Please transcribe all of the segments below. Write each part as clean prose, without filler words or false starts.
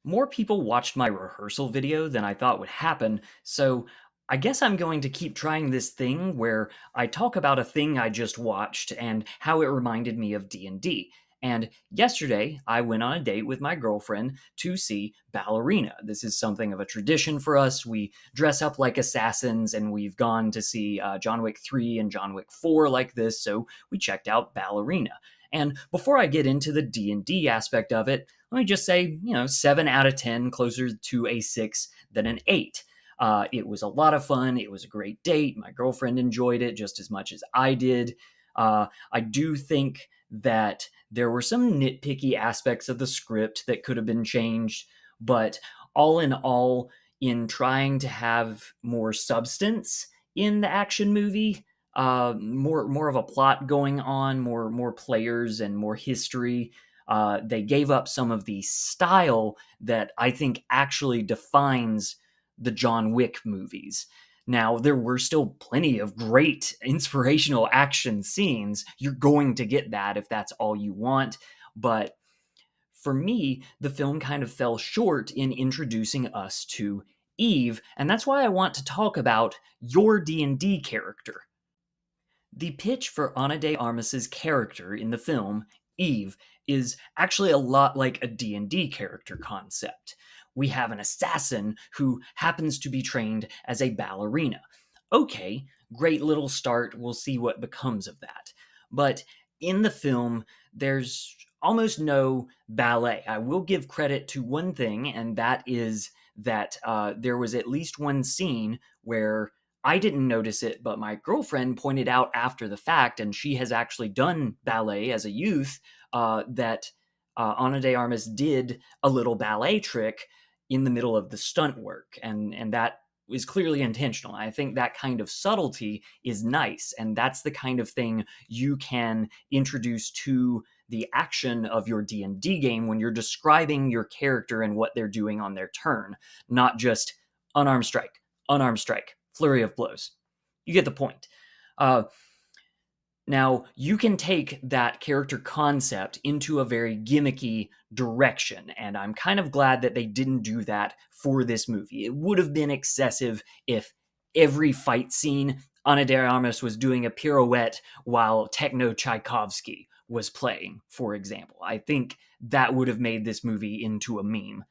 More people watched my rehearsal video than I thought would happen, so I guess I'm going to keep trying this thing where I talk about a thing I just watched and how it reminded me of D&D. And yesterday, I went on a date with my girlfriend to see Ballerina. This is something of a tradition for us. We dress up like assassins, and we've gone to see John Wick 3 and John Wick 4 like this, so we checked out Ballerina. And before I get into the D&D aspect of it, let me just say, 7 out of 10, closer to a 6 than an 8. It was a lot of fun. It was a great date. My girlfriend enjoyed it just as much as I did. I do think that there were some nitpicky aspects of the script that could have been changed, but all in all, in trying to have more substance in the action movie, more of a plot going on, more players and more history. They gave up some of the style that I think actually defines the John Wick movies. Now, there were still plenty of great inspirational action scenes. You're going to get that if that's all you want. But for me, the film kind of fell short in introducing us to Eve, and that's why I want to talk about your D&D character. The pitch for Ana de Armas's character in the film, Eve, is actually a lot like a D&D character concept. We have an assassin who happens to be trained as a ballerina. Okay, great little start. We'll see what becomes of that. But in the film, there's almost no ballet. I will give credit to one thing, and that is that there was at least one scene where I didn't notice it, but my girlfriend pointed out after the fact, and she has actually done ballet as a youth, that Ana de Armas did a little ballet trick in the middle of the stunt work, and that is clearly intentional. I think that kind of subtlety is nice, and that's the kind of thing you can introduce to the action of your D&D game when you're describing your character and what they're doing on their turn, not just unarmed strike, flurry of blows. You get the point. Uh, Now, you can take that character concept into a very gimmicky direction, and I'm kind of glad that they didn't do that for this movie. It would have been excessive if every fight scene Ana de Armas was doing a pirouette while Techno Tchaikovsky was playing, for example. I think that would have made this movie into a meme,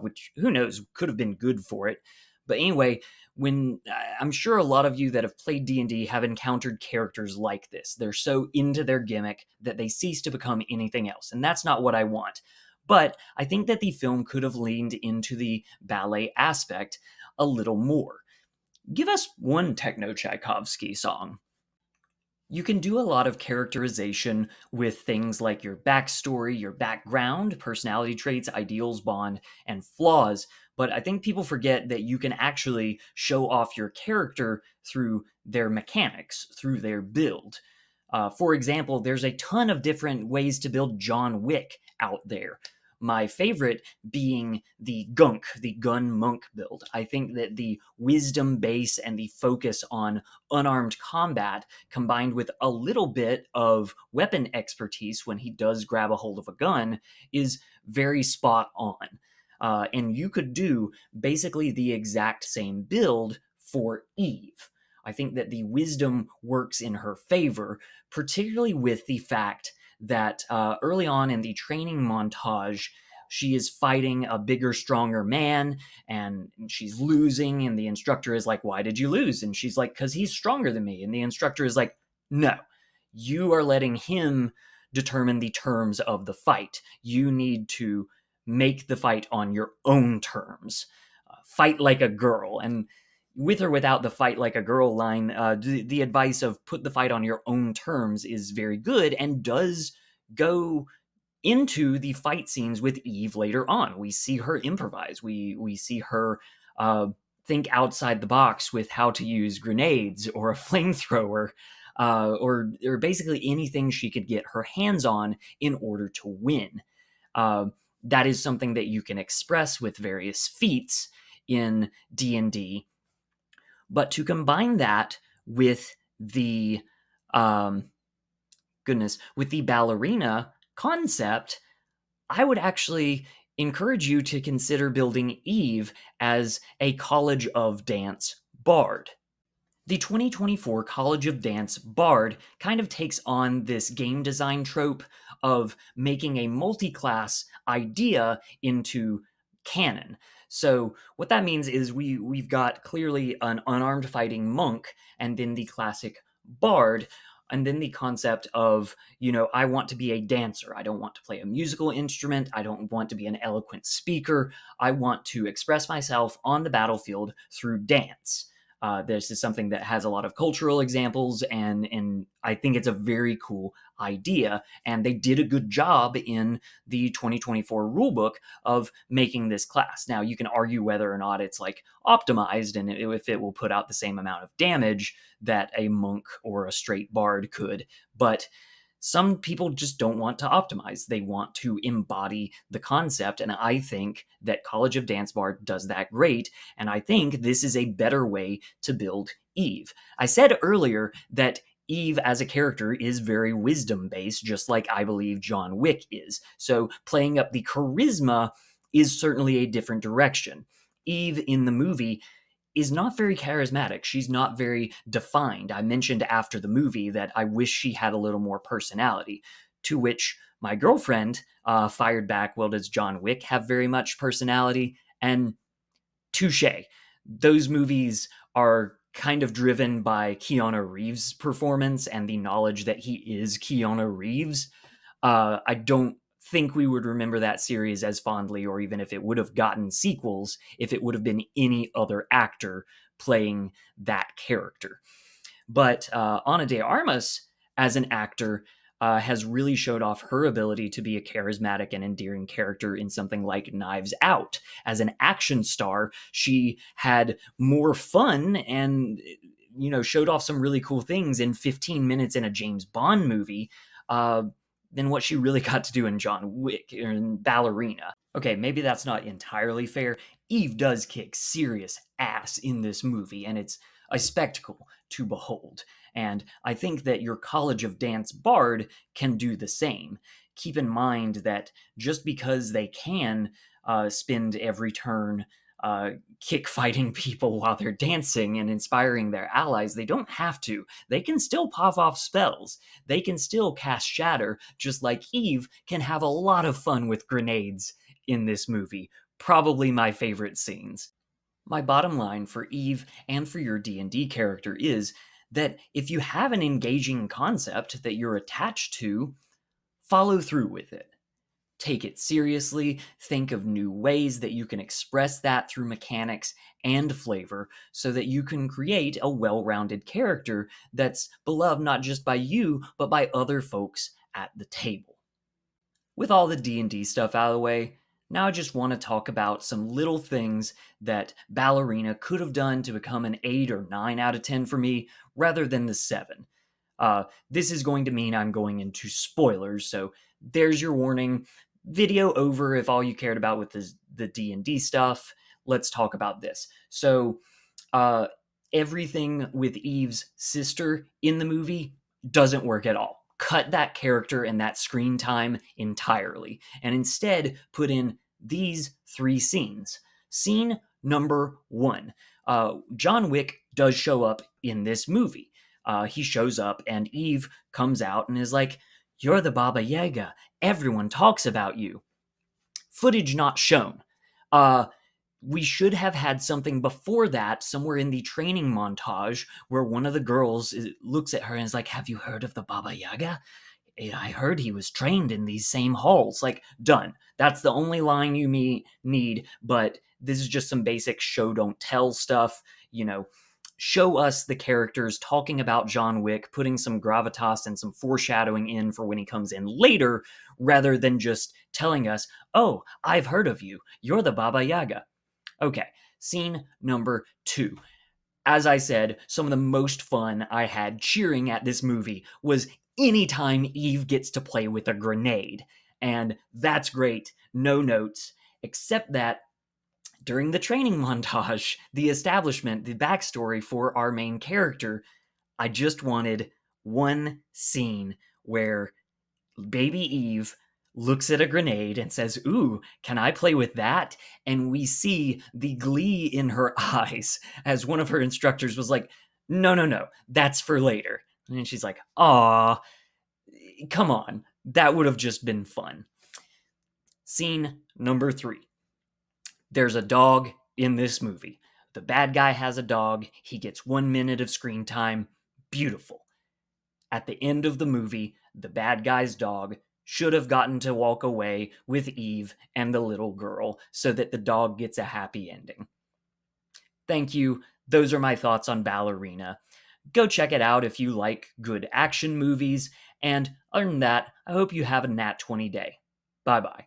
which, who knows, could have been good for it. But anyway, when I'm sure a lot of you that have played D&D have encountered characters like this. They're so into their gimmick that they cease to become anything else, and that's not what I want. But I think that the film could have leaned into the ballet aspect a little more. Give us one Techno Tchaikovsky song. You can do a lot of characterization with things like your backstory, your background, personality traits, ideals, bond, and flaws. But I think people forget that you can actually show off your character through their mechanics, through their build. For example, there's a ton of different ways to build John Wick out there. My favorite being the Gunk, the Gun Monk build. I think that the wisdom base and the focus on unarmed combat, combined with a little bit of weapon expertise when he does grab a hold of a gun, is very spot on. And you could do basically the exact same build for Eve. I think that the wisdom works in her favor, particularly with the fact that early on in the training montage, she is fighting a bigger, stronger man, and she's losing. And the instructor is like, "Why did you lose?" And she's like, "Because he's stronger than me." And the instructor is like, "No, you are letting him determine the terms of the fight. You need to make the fight on your own terms. Fight like a girl." And with or without the fight like a girl line, the advice of put the fight on your own terms is very good and does go into the fight scenes with Eve later on. We see her improvise. We see her think outside the box with how to use grenades or a flamethrower, or basically anything she could get her hands on in order to win. That is something that you can express with various feats in D&D, but to combine that with the um, with the ballerina concept, I would actually encourage you to consider building Eve as a College of Dance bard. The 2024 College of Dance Bard kind of takes on this game design trope of making a multi-class idea into canon. So what that means is we've got clearly an unarmed fighting monk, and then the classic bard, and then the concept of, I want to be a dancer. I don't want to play a musical instrument. I don't want to be an eloquent speaker. I want to express myself on the battlefield through dance. This is something that has a lot of cultural examples, and I think it's a very cool idea. And they did a good job in the 2024 rulebook of making this class. Now, you can argue whether or not it's like optimized and if it will put out the same amount of damage that a monk or a straight bard could, but some people just don't want to optimize. They want to embody the concept. And I think that College of Dance Bard does that great. And I think this is a better way to build Eve. I said earlier that Eve as a character is very wisdom based, just like I believe John Wick is. So playing up the charisma is certainly a different direction. Eve in the movie is not very charismatic. She's not very defined. I mentioned after the movie that I wish she had a little more personality, to which my girlfriend fired back, well, does John Wick have very much personality? And touche. Those movies are kind of driven by Keanu Reeves' performance and the knowledge that he is Keanu Reeves. I don't think we would remember that series as fondly, or even if it would have gotten sequels, if it would have been any other actor playing that character. But Ana de Armas, as an actor, has really showed off her ability to be a charismatic and endearing character in something like Knives Out. As an action star, she had more fun and showed off some really cool things in 15 minutes in a James Bond movie than what she really got to do in John Wick or in Ballerina. Okay, maybe that's not entirely fair. Eve does kick serious ass in this movie, and it's a spectacle to behold. And I think that your College of Dance bard can do the same. Keep in mind that just because they can spend every turn kick fighting people while they're dancing and inspiring their allies, they don't have to. They can still pop off spells. They can still cast shatter, just like Eve can have a lot of fun with grenades in this movie. Probably my favorite scenes. My bottom line for Eve and for your D&D character is that if you have an engaging concept that you're attached to, follow through with it. Take it seriously, think of new ways that you can express that through mechanics and flavor so that you can create a well-rounded character that's beloved not just by you, but by other folks at the table. With all the D&D stuff out of the way, now I just want to talk about some little things that Ballerina could have done to become an 8 or 9 out of 10 for me rather than the 7. This is going to mean I'm going into spoilers, so there's your warning. Video over if all you cared about with the D&D stuff. Let's talk about this. So, everything with Eve's sister in the movie doesn't work at all. Cut that character and that screen time entirely, and instead put in these 3 scenes. Scene number 1. John Wick does show up in this movie. He shows up, and Eve comes out and is like, "You're the Baba Yaga. Everyone talks about you." Footage not shown. We should have had something before that, somewhere in the training montage, where one of the girls looks at her and is like, "Have you heard of the Baba Yaga? I heard he was trained in these same halls." Like, done. That's the only line you need, but this is just some basic show don't tell stuff. Show us the characters talking about John Wick, putting some gravitas and some foreshadowing in for when he comes in later, rather than just telling us, "Oh, I've heard of you. You're the Baba Yaga." Okay, scene number 2. As I said, some of the most fun I had cheering at this movie was anytime Eve gets to play with a grenade. And that's great, no notes, except that during the training montage, the establishment, the backstory for our main character, I just wanted one scene where baby Eve looks at a grenade and says, "Ooh, can I play with that?" And we see the glee in her eyes as one of her instructors was like, "No, no, no, that's for later." And she's like, "Aw, come on, that would have just been fun." Scene number 3. There's a dog in this movie. The bad guy has a dog. He gets 1 minute of screen time. Beautiful. At the end of the movie, the bad guy's dog should have gotten to walk away with Eve and the little girl so that the dog gets a happy ending. Thank you. Those are my thoughts on Ballerina. Go check it out if you like good action movies. And other than that, I hope you have a Nat 20 day. Bye bye.